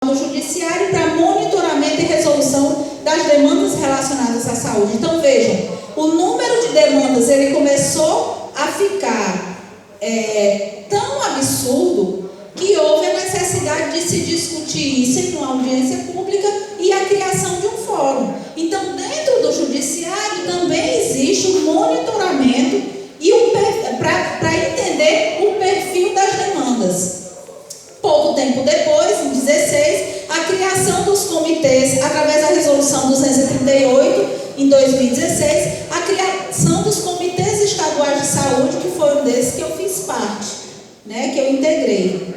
do Judiciário para monitoramento e resolução das demandas relacionadas à saúde. Então, vejam, o número de demandas ele começou a ficar tão absurdo que houve a necessidade de se discutir isso em uma audiência pública e a criação de um fórum. Então, dentro do Judiciário também existe um monitoramento e para entender o perfil das demandas. Pouco tempo depois, em 2016, a criação dos comitês, através da resolução 238, em 2016, a criação dos comitês estaduais de saúde, que foi um desses que eu fiz parte, né, que eu integrei.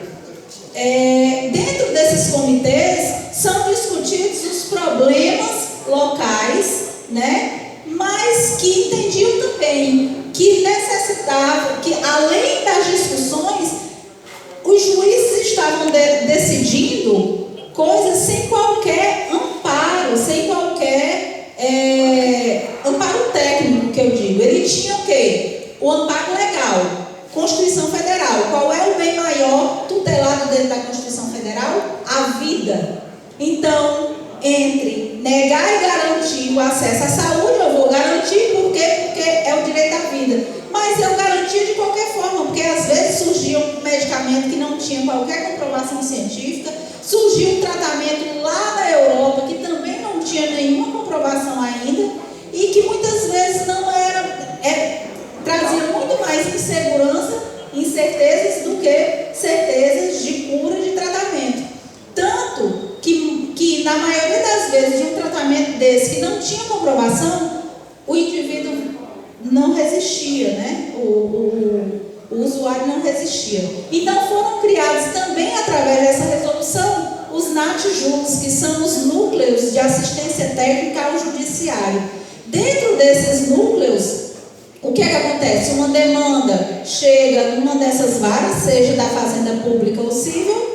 Dentro desses comitês, são discutidos os problemas locais, né, mas que entendiam também que necessitava, que além das discussões, os juízes estavam decidindo coisas sem qualquer amparo, sem qualquer amparo técnico, que eu digo. Ele tinha o quê? O amparo legal, Constituição Federal. Qual é o bem maior tutelado dentro da Constituição Federal? A vida. Então, entre negar e garantir o acesso à saúde, eu vou garantir, por quê? Porque é o direito à vida. Mas eu garantia de qualquer forma, porque às vezes surgia um medicamento que não tinha qualquer comprovação científica, surgia um tratamento lá na Europa que também não tinha nenhuma comprovação ainda e que muitas vezes não trazia muito mais incertezas do que certezas de cura de tratamento. Tanto que na maioria das vezes de um tratamento desse que não tinha comprovação, o indivíduo não resistia, né? O usuário não resistia. Então foram criados também, através dessa resolução, os NATJUs, que são os núcleos de assistência técnica ao judiciário. Dentro desses núcleos, o que é que acontece? Uma demanda chega numa dessas varas, seja da Fazenda Pública ou Civil,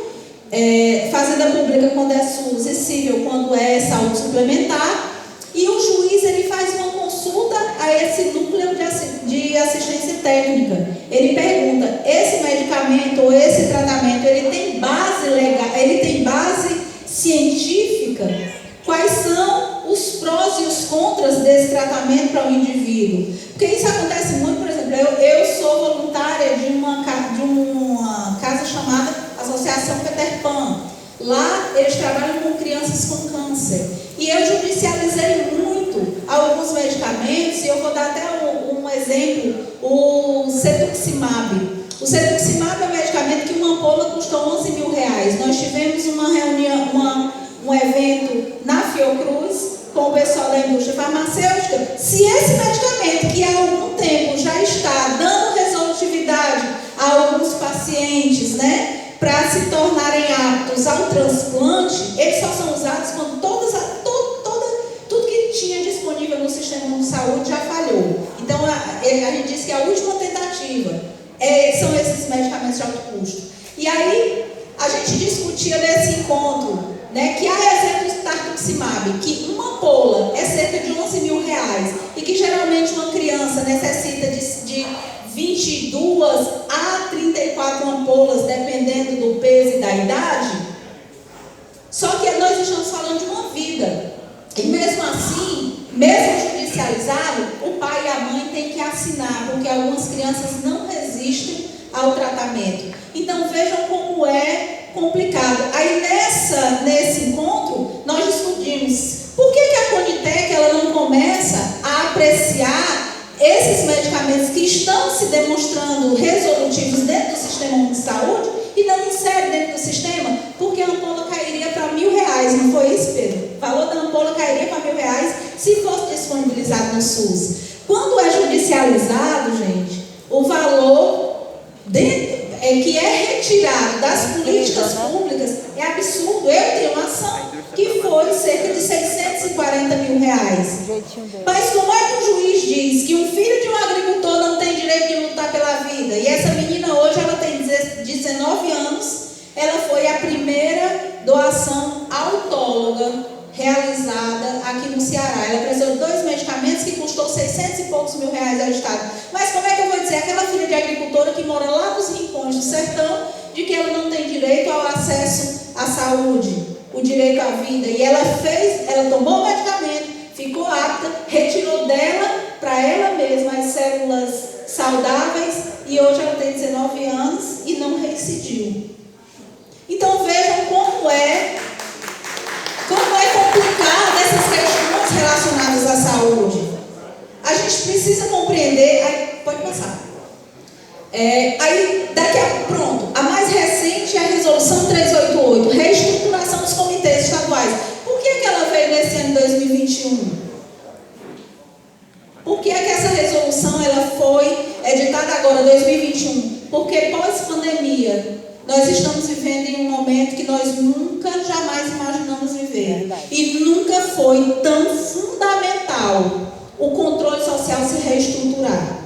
Fazenda Pública quando é SUS e Civil quando é saúde suplementar, e o juiz ele faz uma consulta a esse núcleo de assistência técnica. Ele pergunta, esse medicamento ou esse tratamento, ele tem base legal, ele tem base científica? Quais são os prós e os contras desse tratamento para o indivíduo? Porque isso acontece muito, por exemplo, eu sou voluntária de uma casa chamada Associação Peter Pan. Lá eles trabalham com crianças com câncer. E eu judicializei muito alguns medicamentos, e eu vou dar até um exemplo, o Cetuximab. O Cetuximab é um medicamento que uma ampola custou R$11.000. Nós tivemos uma reunião, um evento na Fiocruz com o pessoal da indústria farmacêutica. Se esse medicamento, que há algum tempo já está dando resolutividade a alguns pacientes, né, para se tornarem aptos ao transplante, eles só são usados quando tudo que tinha disponível no sistema de saúde já falhou. Então, a gente diz que a última tentativa são esses medicamentos de alto custo. E aí, a gente discutia nesse encontro, né, que há exemplos do Tartuximab, que uma ampola é cerca de R$11.000 e que geralmente uma criança necessita de 22 a 34 ampolas, dependendo do peso e da idade. Só que nós estamos falando de uma vida. E mesmo assim, mesmo judicializado, o pai e a mãe têm que assinar, porque algumas crianças não resistem ao tratamento. Então vejam como é complicado. Aí nesse encontro, nós discutimos por que a Conitec ela não começa a apreciar esses medicamentos que estão se demonstrando resolutivos dentro do sistema de saúde e não insere dentro do sistema, porque a ampola cairia para R$1.000, não foi isso, Pedro? O valor da ampola cairia para R$1.000 se fosse disponibilizado no SUS. Quando é judicializado, gente, o valor que é retirado das políticas públicas é absurdo. Eu tenho uma ação que foi cerca de R$640.000. Mas como é que o juiz diz que um filho de um agricultor não tem direito de lutar pela vida? E essa menina hoje ela tem 19 anos, ela foi a primeira doação autóloga realizada aqui no Ceará. Ela precisou de 2 medicamentos que custou 600 e poucos mil reais ao Estado. Mas como é que eu vou dizer aquela filha de agricultora que mora lá nos rincões do sertão de que ela não tem direito ao acesso à saúde? o direito à vida, e ela tomou o medicamento, ficou apta, retirou dela, para ela mesma, as células saudáveis, e hoje ela tem 19 anos e não reincidiu. Então vejam como é complicado essas questões relacionadas à saúde. A gente precisa compreender, pode passar. Pronto, a mais recente é a resolução 388, reestruturação dos comitês estaduais. Por que ela veio nesse ano de 2021? Por que essa resolução ela foi editada agora, 2021? Porque pós-pandemia, nós estamos vivendo em um momento que nós nunca, jamais imaginamos viver. E nunca foi tão fundamental o controle social se reestruturar.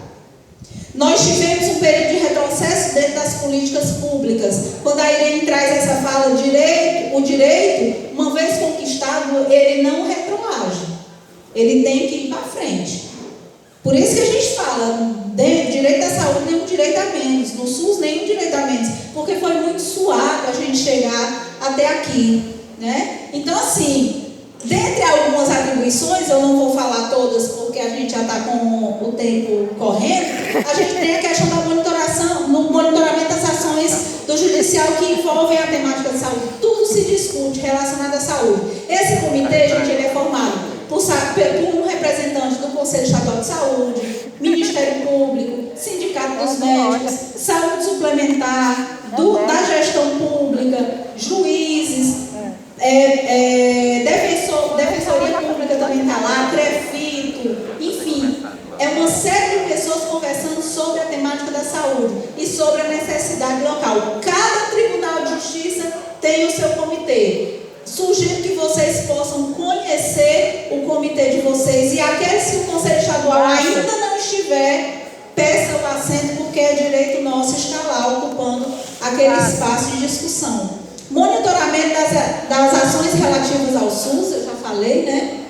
Nós tivemos um período de retrocesso dentro das políticas públicas. Quando a Irene traz essa fala, o direito, uma vez conquistado, ele não retroage. Ele tem que ir para frente. Por isso que a gente fala, direito à saúde, nenhum direito a menos. No SUS, nenhum direito a menos. Porque foi muito suado a gente chegar até aqui, né? Então, assim, dentre algumas atribuições, eu não vou falar todas porque a gente já está com o tempo correndo, a gente tem a questão da monitoração, no monitoramento das ações do judicial que envolvem a temática de saúde. Tudo se discute relacionado à saúde. Esse comitê, gente, ele é formado por um representante do Conselho Estadual de Saúde, Ministério Público, Sindicato dos Médicos, Saúde Suplementar, da Gestão Pública, juízes, Defensoria Pública também está lá, CREFITO, enfim, é uma série de pessoas conversando sobre a temática da saúde e sobre a necessidade local. Cada Tribunal de Justiça tem o seu comitê. Sugiro que vocês possam conhecer o comitê de vocês, e aqueles que o Conselho Estadual ainda não estiver, peça o assento, porque é direito nosso estar lá ocupando aquele espaço de discussão. Monitoramento das ações relativas ao SUS, eu já falei, né?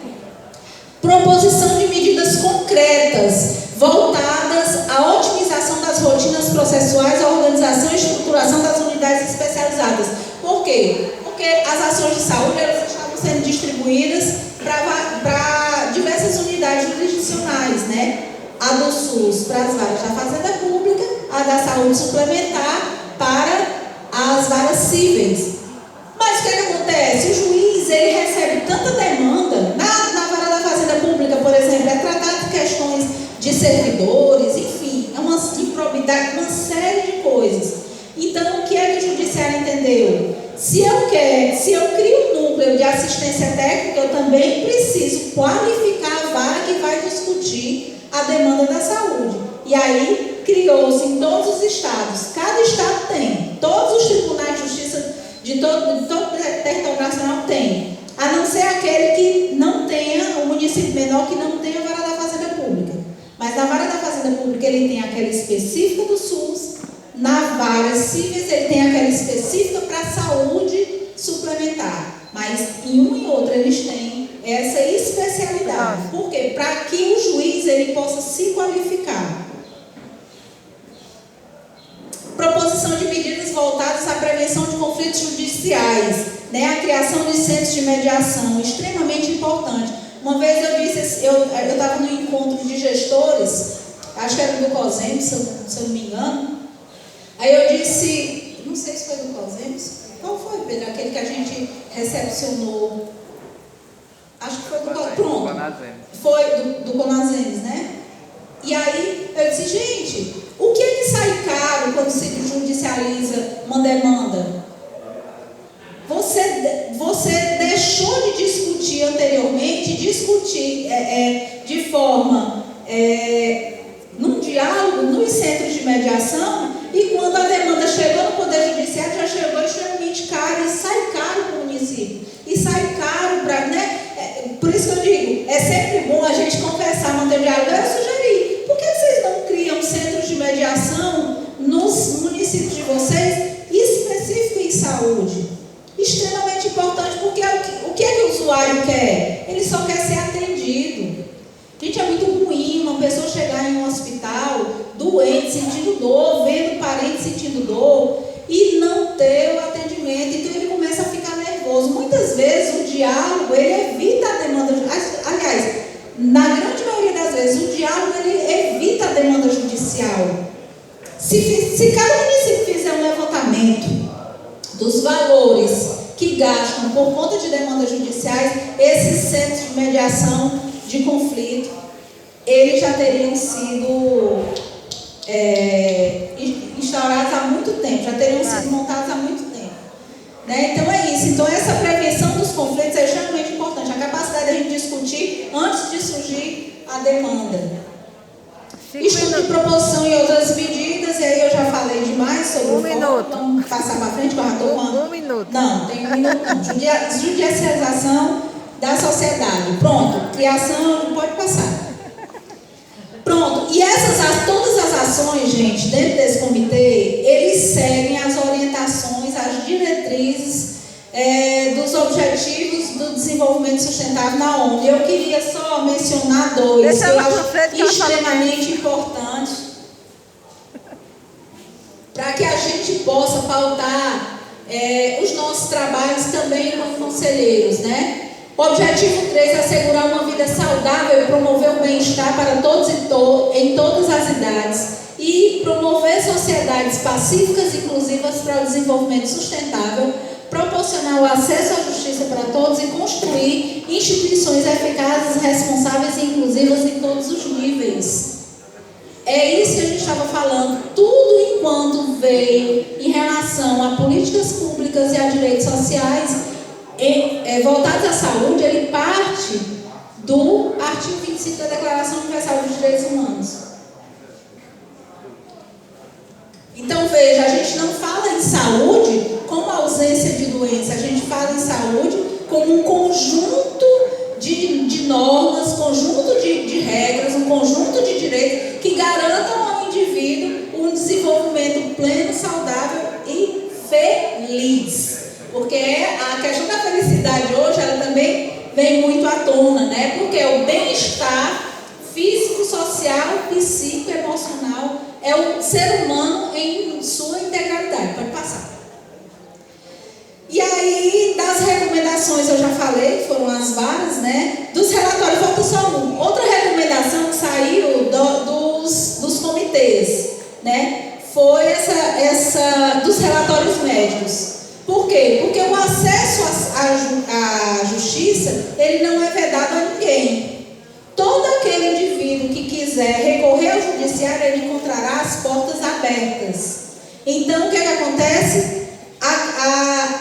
Proposição de medidas concretas voltadas à otimização das rotinas processuais, à organização e estruturação das unidades especializadas. Por quê? Porque as ações de saúde elas estavam sendo distribuídas para diversas unidades jurisdicionais, né? A do SUS para as varas da Fazenda Pública, a da Saúde Suplementar para as varas cíveis. Mas o que acontece? O juiz ele recebe tanta demanda, na vara da Fazenda Pública, por exemplo, é tratado de questões de servidores, enfim, é uma improbidade, uma série de coisas. Então, o que é que o judiciário entendeu? Se eu crio um núcleo de assistência técnica, eu também preciso qualificar a vara que vai discutir a demanda da saúde. E aí, criou-se em todos os estados, cada estado tem, todos os tribunais de justiça de todo o território nacional tem, a não ser aquele que não tenha, o município menor que não tenha a vara da Fazenda Pública. Mas na vara da Fazenda Pública ele tem aquela específica do SUS, na vara cíveis ele tem aquela específica para a saúde suplementar. Mas em um e outro eles têm essa especialidade. Por quê? Para que o juiz ele possa se qualificar. Proposição de medidas voltadas à prevenção de conflitos judiciais, né? A criação de centros de mediação, extremamente importante. Uma vez eu disse, eu estava no encontro de gestores, acho que era do COSEMS, se eu não me engano. Aí eu disse, não sei se foi do COSEMS, qual foi, Pedro? Aquele que a gente recepcionou. Acho que foi do COSEMS. Pronto. Foi do CONASEMS, né? E aí eu disse, gente, o que é que sai caro quando se judicializa uma demanda? Você deixou de discutir anteriormente, de forma, num diálogo, nos centros de mediação, e quando a demanda chegou no Poder Judiciário, já chegou extremamente caro, e sai caro para o município, e sai caro para, né? Por isso que eu digo, é sempre bom a gente conversar, manter o diálogo. Eu sugeri, por que vocês não criam centros de mediação nos municípios de vocês, específico em saúde? Extremamente importante, porque o que é que o usuário quer? Ele só quer ser atendido. Gente, é muito ruim uma pessoa chegar em um hospital doente, sentindo dor, vendo parente sentindo dor e não ter o atendimento. Então ele começa a ficar nervoso. Muitas muitas vezes o diálogo, ele evita a demanda, aliás, na grande maioria das vezes, o diálogo, ele evita a demanda judicial. Se cada município fizer um levantamento dos valores que gastam por conta de demandas judiciais, esses centros de mediação de conflito, eles já teriam sido instaurados há muito tempo, já teriam sido montados há muito tempo. Né? Então é isso. Então essa prevenção dos conflitos é extremamente importante. A capacidade da gente discutir antes de surgir a demanda. Estudo de proposição e outras medidas, e aí eu já falei demais sobre o foco. Vamos passar para frente, que eu já estou com... 1 minuto. Não, tem 1 minuto não. Judicialização da sociedade. Pronto, criação, pode passar. Pronto, e todas as ações, gente, dentro desse comitê, eles seguem as orientações, as diretrizes dos Objetivos do Desenvolvimento Sustentável na ONU. Eu queria só mencionar 2 que eu acho extremamente importantes para que a gente possa pautar os nossos trabalhos também como conselheiros, né? O objetivo 3 é assegurar uma vida saudável e promover o bem-estar para todos em todas as idades e promover sociedades pacíficas e inclusivas para o desenvolvimento sustentável, proporcionar o acesso à justiça para todos e construir instituições eficazes, responsáveis e inclusivas em todos os níveis. É isso que a gente estava falando, tudo enquanto veio em relação a políticas públicas e a direitos sociais voltados à saúde, ele parte do artigo 25 da Declaração Universal dos Direitos Humanos. Então veja, a gente não fala em saúde como ausência de doença, a gente fala em saúde como um conjunto de normas, conjunto de regras, um conjunto de direitos que garantam ao indivíduo um desenvolvimento pleno, saudável e feliz. Porque a questão da felicidade hoje, ela também vem muito à tona, né? Porque o bem-estar físico, social, psíquico, emocional é o ser humano em sua integralidade. Pode passar. E aí, das recomendações eu já falei, foram as várias, né? Dos relatórios, falta só um. Outra recomendação que saiu dos comitês, né? Foi essa dos relatórios médicos. Por quê? Porque o acesso à justiça, ele não é vedado a ninguém. Todo aquele indivíduo que quiser recorrer ao judiciário, ele encontrará as portas abertas. Então, o que acontece?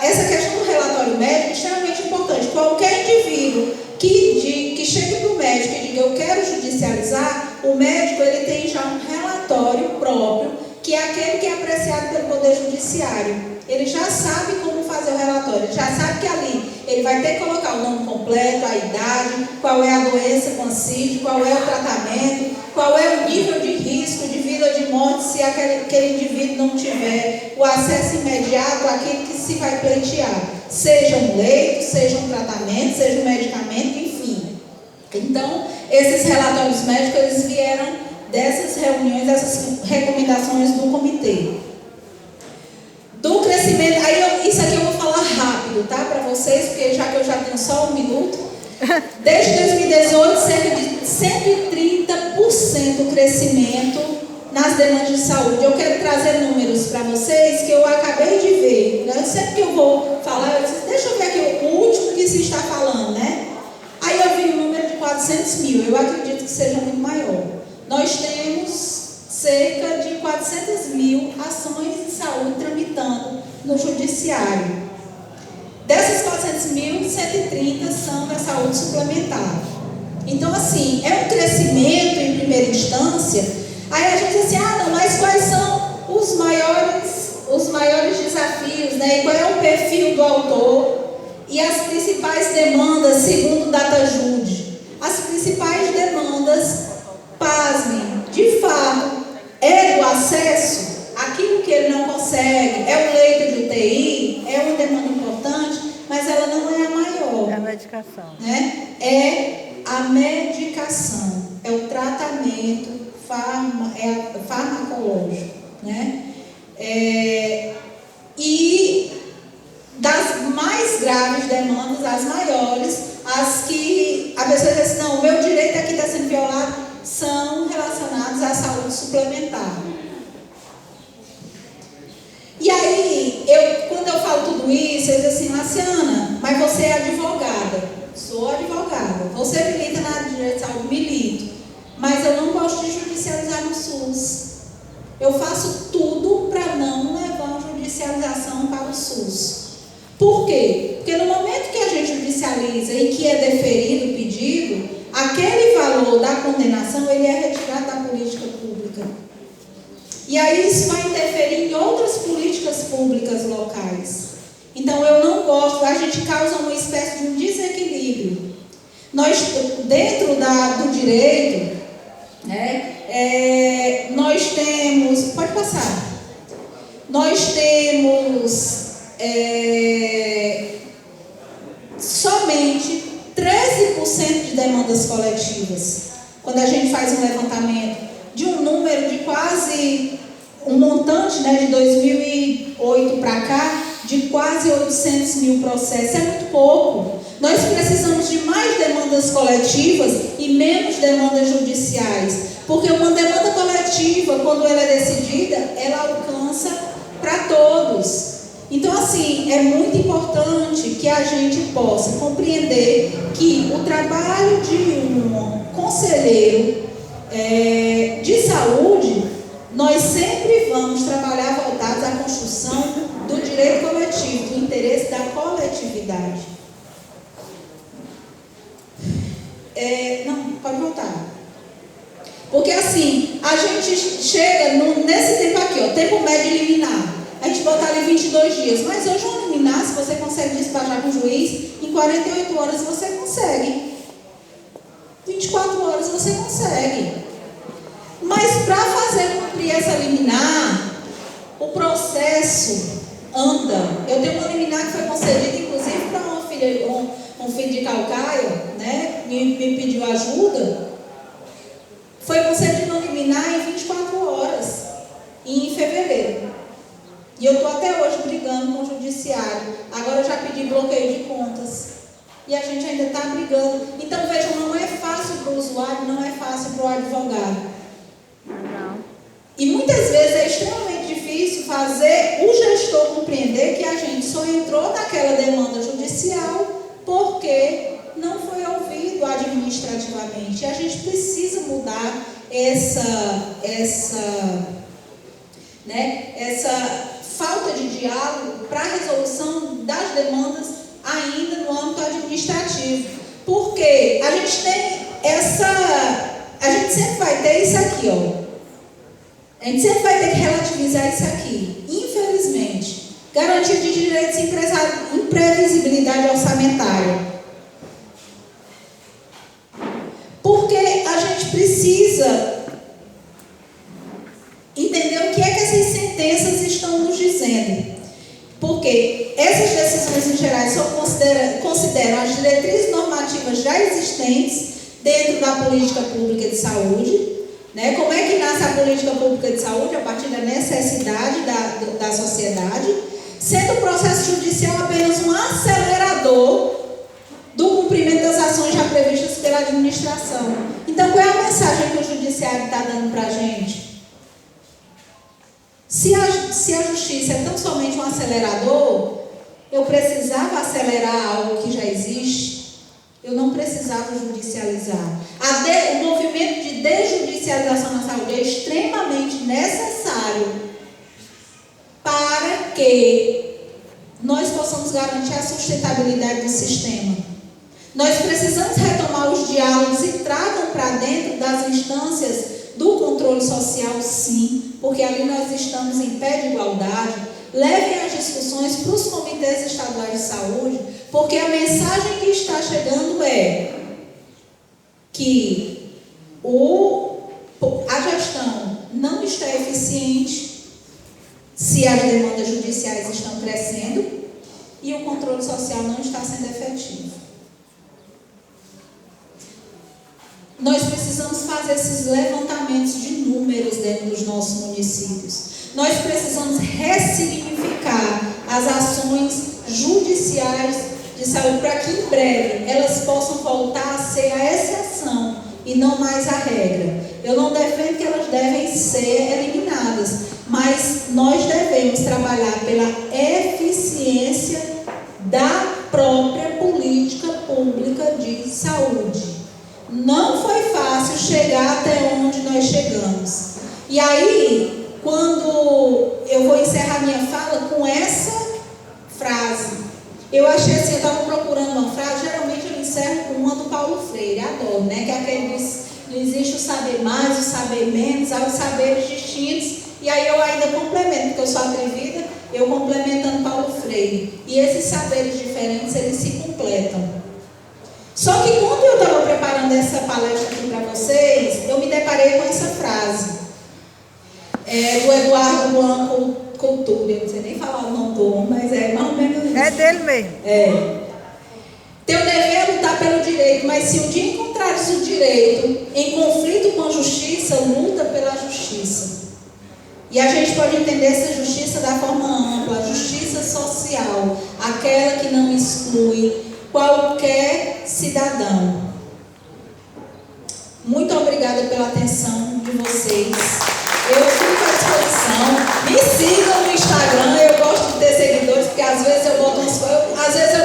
Essa questão do relatório médico é extremamente importante. Qualquer indivíduo que chegue para o médico e diga eu quero judicializar, o médico ele tem já um relatório próprio, que é aquele que é apreciado pelo Poder Judiciário. Ele já sabe como fazer o relatório, ele já sabe que ali ele vai ter que colocar o nome completo, a idade, qual é a doença com CID, qual é o tratamento, qual é o nível de risco de vida ou de morte se aquele indivíduo não tiver o acesso imediato àquilo que se vai pleitear. Seja um leito, seja um tratamento, seja um medicamento, enfim. Então, esses relatórios médicos, eles vieram dessas reuniões, dessas recomendações do comitê. Do crescimento, isso aqui eu vou falar rápido, tá, para vocês, porque já que eu já tenho só 1 minuto. Desde 2018, cerca de 130% crescimento nas demandas de saúde. Eu quero trazer números para vocês que eu acabei de ver. Sempre que eu vou falar, eu disse, deixa eu ver aqui o último que se está falando, né? Aí eu vi o número de 400 mil, eu acredito que seja muito maior. Nós temos cerca de 400 mil ações de saúde tramitando no judiciário. Dessas 400 mil, 130 são da saúde suplementar. Então, assim, é um crescimento em primeira instância. Aí a gente diz assim, não, mas quais são os maiores desafios, né? E qual é o perfil do autor? E as principais demandas, segundo o DataJude. As principais demandas, pasmem, de fato, é do acesso, aquilo que ele não consegue, é o leito de UTI, é uma demanda importante, mas ela não é a maior. É a medicação. Né? É a medicação, é o tratamento farmacológico. Né? E das mais graves demandas, as maiores, as que a pessoa diz assim, não, o meu direito aqui está sendo violado, são relacionados à saúde suplementar. E aí, quando eu falo tudo isso, eu digo assim, Marciana, mas você é advogada. Sou advogada. Você milita na área de direito de saúde? Milito. Mas eu não gosto de judicializar no SUS. Eu faço tudo para não levar a judicialização para o SUS. Por quê? Porque no momento que a gente judicializa e que é deferido o pedido, aquele valor da condenação, ele é retirado da política pública. E aí isso vai interferir em outras políticas públicas locais. Então eu não gosto, a gente causa uma espécie de um desequilíbrio. Nós, dentro do direito, nós temos, pode passar, nós temos somente 13% de demandas coletivas. Quando a gente faz um levantamento de um número de quase, um montante, de 2008 para cá, de quase 800 mil processos, é muito pouco. Nós precisamos de mais demandas coletivas e menos demandas judiciais, porque uma demanda coletiva, quando ela é decidida, ela alcança para todos. Então, assim, é muito importante que a gente possa compreender que o trabalho de um conselheiro de saúde, nós sempre vamos trabalhar voltados à construção do direito coletivo, do interesse da coletividade. Não, pode voltar. Porque assim, a gente chega nesse tempo aqui, tempo médio liminar. A gente botar ali 22 dias. Mas hoje um liminar, se você consegue despachar com o juiz, em 48 horas você consegue. 24 horas você consegue. Mas para fazer cumprir essa liminar, o processo anda. Eu tenho uma liminar que foi concedida, inclusive, para um filho de Calcaia, me pediu ajuda. Foi concedida uma liminar em 24 horas, em fevereiro. E eu estou até hoje brigando com o judiciário. Agora eu já pedi bloqueio de contas. E a gente ainda está brigando. Então, vejam, não é fácil para o usuário, não é fácil para o advogado. Não. E muitas vezes é extremamente difícil fazer o gestor compreender que a gente só entrou naquela demanda judicial porque não foi ouvido administrativamente. E a gente precisa mudar essa falta de diálogo para a resolução das demandas ainda no âmbito administrativo. Porque a gente tem a gente sempre vai ter isso aqui, A gente sempre vai ter que relativizar isso aqui. Infelizmente, garantia de direitos e imprevisibilidade orçamentária. Porque a gente precisa entender o que é que essas sentenças estão nos dizendo. Porque essas decisões em geral consideram as diretrizes normativas já existentes dentro da política pública de saúde. Como é que nasce a política pública de saúde? A partir da necessidade da sociedade, sendo o processo judicial apenas um acelerador do cumprimento das ações já previstas pela administração. Então, qual é a mensagem que o judiciário está dando para a gente? Se a justiça é tão somente um acelerador, eu precisava acelerar algo que já existe, eu não precisava judicializar. O movimento de desjudicialização na saúde é extremamente necessário para que nós possamos garantir a sustentabilidade do sistema. Nós precisamos retomar os diálogos e tragam para dentro das instâncias do controle social, sim, porque ali nós estamos em pé de igualdade. Levem as discussões para os comitês estaduais de saúde, porque a mensagem que está chegando é que a gestão não está eficiente se as demandas judiciais estão crescendo e o controle social não está sendo efetivo. Nós precisamos fazer esses levantamentos de números dentro dos nossos municípios. Nós precisamos ressignificar as ações judiciais de saúde, para que em breve elas possam voltar a ser a exceção e não mais a regra. Eu não defendo que elas devem ser eliminadas, mas nós devemos trabalhar pela eficiência da própria política pública de saúde. Não foi fácil chegar até onde nós chegamos. E aí, quando eu vou encerrar minha fala com essa frase, eu achei assim, eu estava procurando uma frase, geralmente eu encerro com uma do Paulo Freire, adoro, né? Que é aquele diz, não existe o saber mais, o saber menos, há os saberes distintos. E aí eu ainda complemento, porque eu sou atrevida, eu complementando Paulo Freire. E esses saberes diferentes, eles se completam. Só que quando eu estava preparando essa palestra aqui para vocês, eu me deparei com essa frase. Do Eduardo Blanco Couture, eu não sei nem falar o nome do homem, mas é mais ou menos isso. É dele mesmo. Teu dever é lutar pelo direito, mas se um dia encontrares o direito em conflito com a justiça, luta pela justiça. E a gente pode entender essa justiça da forma ampla, a justiça social, aquela que não exclui qualquer cidadão. Muito obrigada pela atenção de vocês. Eu fico à disposição. Me sigam no Instagram. Eu gosto de ter seguidores, porque às vezes eu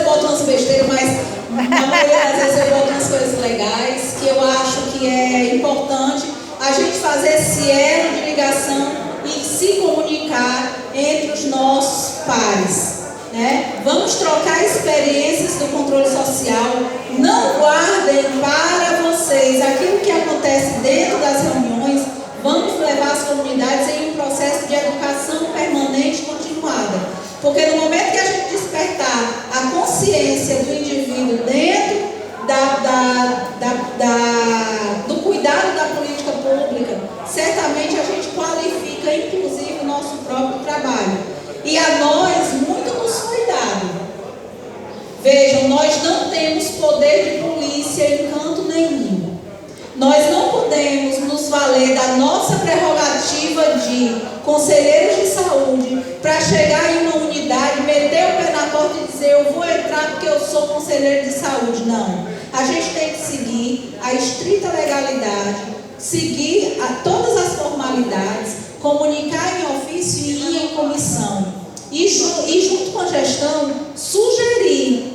boto umas besteiras, mas na maioria das vezes eu boto umas coisas legais, que eu acho que é importante a gente fazer esse elo de ligação e se comunicar entre os nossos pares. Né? Vamos trocar experiências do controle social. Não guardem para vocês aquilo que acontece dentro das reuniões. Vamos levar as comunidades em um processo de educação permanente e continuada. Porque no momento que a gente despertar a consciência do indivíduo dentro do cuidado da política pública, certamente a gente qualifica inclusive o nosso próprio trabalho. E a nós muito nos foi dado. Vejam, nós não temos poder de polícia em canto nenhum. Nós não podemos nos valer da nossa prerrogativa de conselheiros de saúde para chegar em uma unidade, meter o pé na porta e dizer eu vou entrar porque eu sou conselheiro de saúde. Não. A gente tem que seguir a estrita legalidade, seguir todas as formalidades, comunicar em ofício e ir em comissão. E junto com a gestão, sugerir,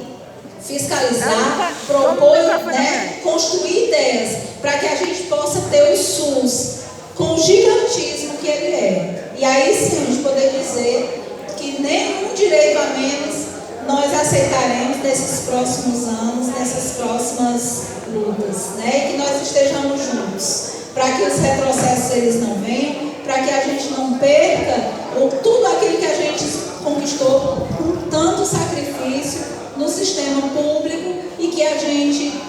fiscalizar, propor, né, construir ideias para que a gente possa ter o SUS com o gigantismo que ele é. E aí sim, a gente poder dizer que nenhum direito a menos nós aceitaremos nesses próximos anos, nessas próximas lutas, né? E que nós estejamos juntos, para que os retrocessos eles não venham, para que a gente não perca tudo aquilo que a gente conquistou com tanto sacrifício no sistema público e que a gente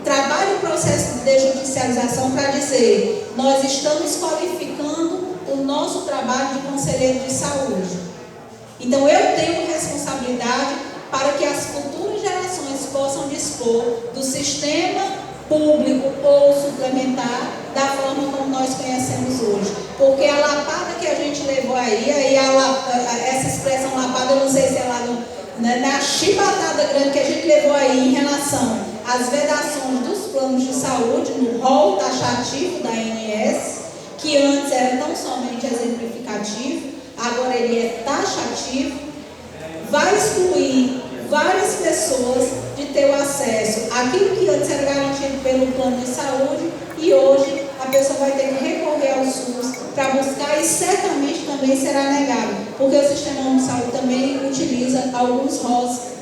trabalhe o processo de desjudicialização para dizer nós estamos qualificando o nosso trabalho de conselheiro de saúde. Então eu tenho responsabilidade para que as futuras gerações possam dispor do sistema público ou suplementar da forma como nós conhecemos hoje. Porque a lapada que a gente levou aí essa expressão lapada, eu não sei se é lá na chibatada grande que a gente levou aí em relação às vedações dos planos de saúde, no rol taxativo da ANS, que antes era tão somente exemplificativo, agora ele é taxativo, vai excluir várias pessoas de ter o acesso àquilo que antes era garantido pelo plano de saúde e hoje a pessoa vai ter que recorrer ao SUS para buscar e certamente também será negado, porque o Sistema Único de Saúde também utiliza alguns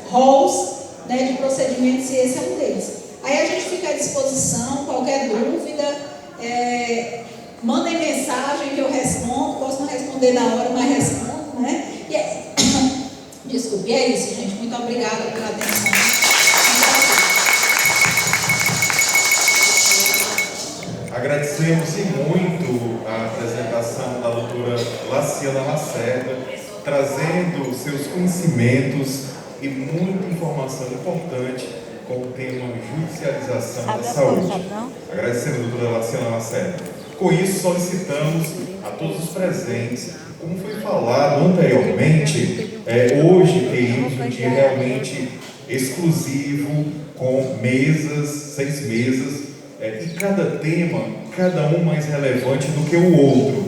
rols, né, de procedimentos e esse é um deles. Aí a gente fica à disposição, qualquer dúvida, mandem mensagem que eu respondo, posso não responder na hora, mas respondo, né? Desculpe, é isso, gente. Muito obrigada pela atenção. Agradecemos muito a apresentação da doutora Laciana Lacerda, trazendo seus conhecimentos e muita informação importante com o tema judicialização da saúde. Agradecemos, doutora Laciana Lacerda. Com isso, solicitamos a todos os presentes, como foi falado anteriormente, hoje teríamos um dia realmente exclusivo, com mesas, 6 mesas, e cada tema, cada um mais relevante do que o outro.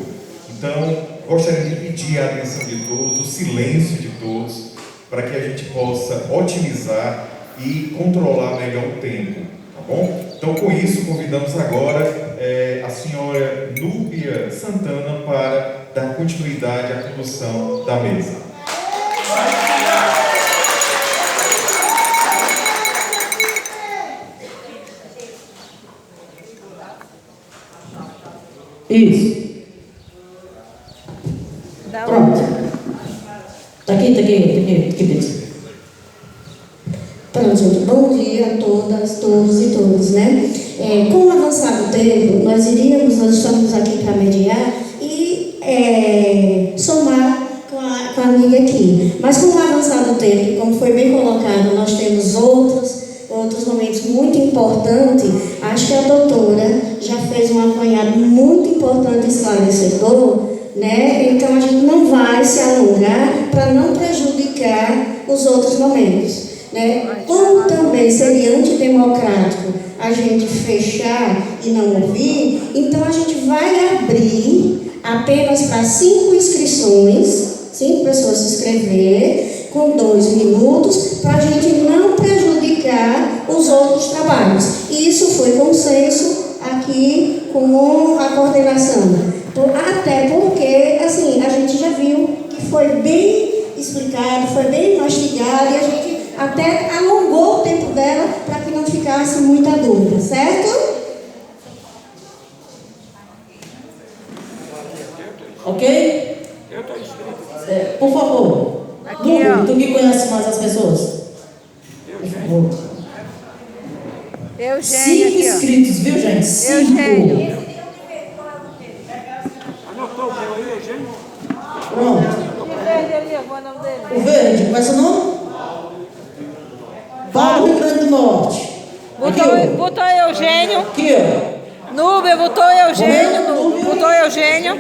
Então, gostaria de pedir a atenção de todos, o silêncio de todos, para que a gente possa otimizar e controlar melhor o tempo, tá bom? Então, com isso, convidamos agora a senhora Núbia Santana para dar continuidade à condução da mesa. Isso. Pronto. Tá aqui. Pronto, gente. Bom dia a todas, todos e todos, né? Com o avançar do tempo, nós estamos aqui para mediar e somar com a amiga aqui. Mas com o avançar do tempo, como foi bem colocado, nós temos outros momentos muito importantes. Acho que a doutora já fez um apanhado muito importante, esclarecedor, né? Então a gente não vai se alongar para não prejudicar os outros momentos, né? Como também seria antidemocrático a gente fechar e não ouvir, então a gente vai abrir apenas para 5 inscrições, 5 pessoas se inscrever, com 2 minutos, para a gente não prejudicar os outros trabalhos. E isso foi consenso aqui com a coordenação. Até porque, assim, a gente já viu que foi bem explicado, foi bem mastigado, e a gente até alongou o tempo dela para que não ficasse muita dúvida, certo? Ok? Eu estou inscrito. Por favor. Aqui, tu que conhece mais as pessoas? Por favor. Eugênio. 5 aqui, inscritos, viu, gente? 5. Eugênio. Anotou o meu aí, Eugênio? Pronto. O verde ali, qual é o nome dele? O verde, qual é seu nome? Paulo, Rio Grande do Norte. Botou Eugênio. Aqui, ó. Núbia, botou Eugênio. Núbia. Botou Eugênio.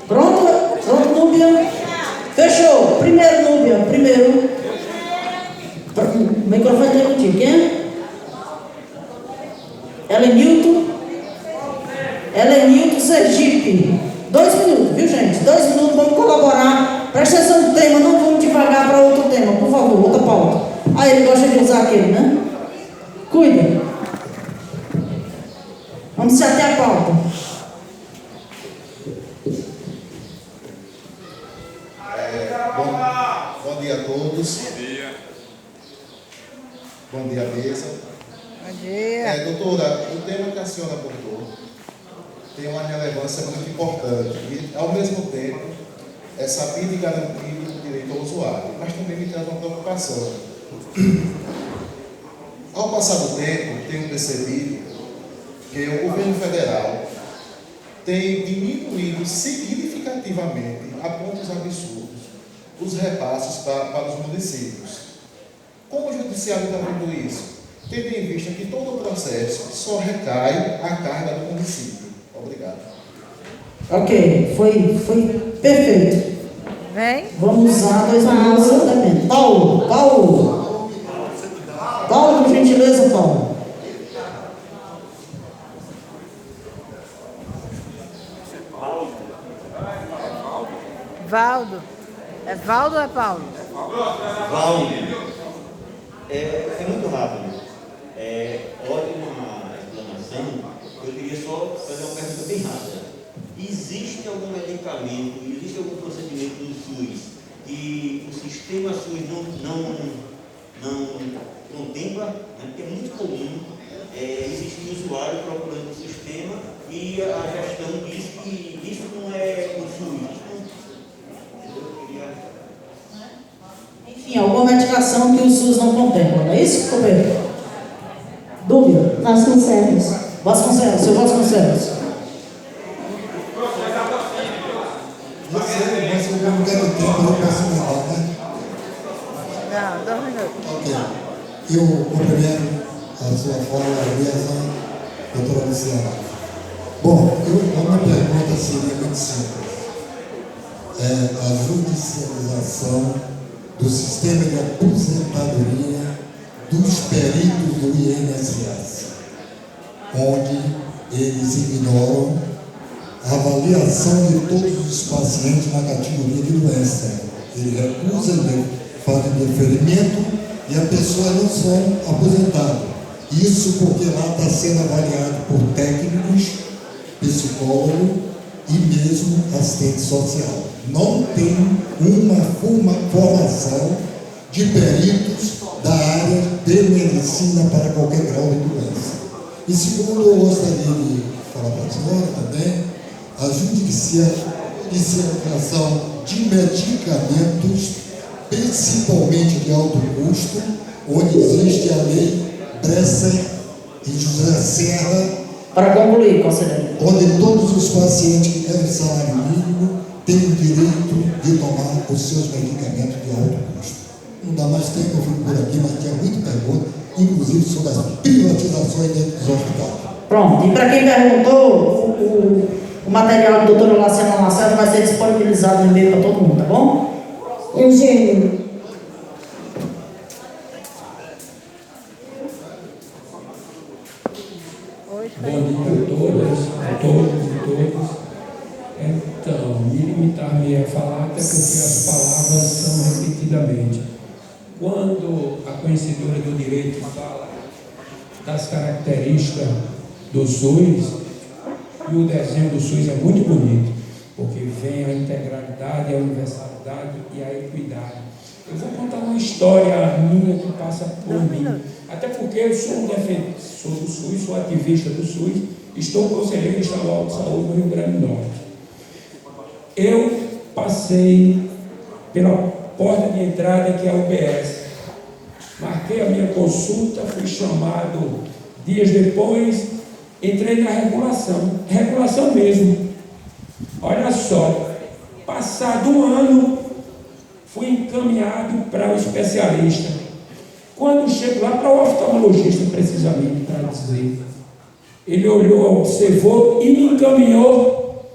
Pronto, Núbia. Fechou. Primeiro, Núbia. Primeiro. O microfone está contigo. Quem é? Helenilton Sergipe. 2 minutos, viu, gente? 2 minutos, vamos colaborar. Presta atenção no tema, não vamos devagar para outro tema, por favor, outra pauta. Ele gosta de usar aquele, né? Cuida. Vamos se até a pauta. Bom dia a todos. Bom dia, mesa. Bom dia. Doutora, o tema que a senhora abordou tem uma relevância muito importante e, ao mesmo tempo, é sabido e garantido o direito ao usuário, mas também me traz uma preocupação. Ao passar do tempo, tenho percebido que o governo federal tem diminuído significativamente, a pontos absurdos, os repasses para os municípios. Como o judiciário está vendo isso? Tendo em vista que todo o processo só recai a carga do município. Obrigado. Ok, foi perfeito. Vem. Vamos usar 2 minutos também. Paulo, por gentileza, Paulo. Valdo. É Valdo ou é Paulo? Valdo, é muito rápido. Ótima explanação. Eu queria só fazer uma pergunta bem rápida. Existe algum medicamento, existe algum procedimento no SUS que o sistema SUS não contempla? Né? Porque é muito comum existir usuário procurando o sistema e a gestão diz que isso não é o SUS. Enfim, alguma medicação que o SUS não contempla, não é isso, companheiro? Dúvida? Vasconcelos. Seu Vasconcelos. Mas eu não quero tempo, eu posso falar, né? Não, 2 minutos. Ok. Eu cumprimento a sua fala, a mesa, doutora Luciana. Bom, a minha pergunta seria muito simples. A judicialização do sistema de aposentadoria dos peritos do INSS, onde eles ignoram a avaliação de todos os pacientes na categoria de doença. Ele recusa, ele faz o deferimento e a pessoa não são aposentadas. Isso porque lá está sendo avaliado por técnicos, psicólogo e mesmo assistente social. Não tem uma formação de peritos da área de medicina para qualquer grau de doença. E segundo, eu gostaria de falar para a senhora também, a judicialização de medicamentos, principalmente de alto custo, onde existe a lei Bresser e José Serra. Para concluir, conselheiro. Onde todos os pacientes que ganham salário mínimo têm o direito de tomar os seus medicamentos de alto custo. Não dá mais tempo, eu fico por aqui, mas tinha muita pergunta, inclusive sobre as privatizações dentro dos hospitais. Pronto, e para quem perguntou, o material do doutor Laciano Lacerda vai ser disponibilizado no e-mail para todo mundo, tá bom? Eugênio. Bom dia a todas, a todos e todas. Então, me limitar-me a falar, até porque as palavras são repetidamente. Quando a conhecedora do direito fala das características do SUS, e o desenho do SUS é muito bonito, porque vem a integralidade, a universalidade e a equidade. Eu vou contar uma história minha que passa por mim, até porque eu sou um defensor do SUS, sou ativista do SUS, estou conselheiro estadual de saúde no Rio Grande do Norte. Eu passei pela porta de entrada que é a UBS, marquei a minha consulta, fui chamado dias depois, entrei na regulação mesmo. Olha só, passado um ano, fui encaminhado para o especialista. Quando chego lá para o oftalmologista, precisamente, para dizer, ele olhou, observou e me encaminhou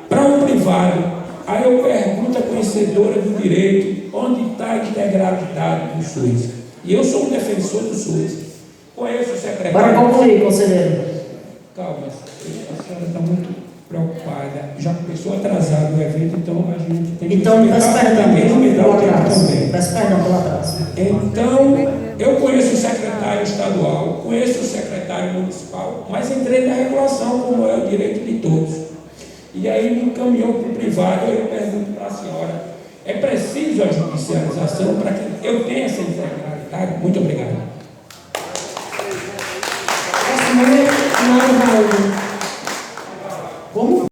para um privado. Aí eu pergunto à conhecedora do direito, onde está a integralidade do SUS? E eu sou um defensor do SUS. Conheço o secretário. Para concluir, conselheiro. Calma, a senhora está muito preocupada. Já começou atrasado o evento, então a gente tem que... Então, peço perdão pelo atraso. Também. Peço perdão pelo atraso. Então, eu conheço o secretário estadual, conheço o secretário municipal, mas entrei na regulação, como é o direito de todos. E aí me encaminhou para o privado, eu pergunto para a senhora, é preciso a judicialização para que eu tenha essa integralidade? Muito obrigado. Não,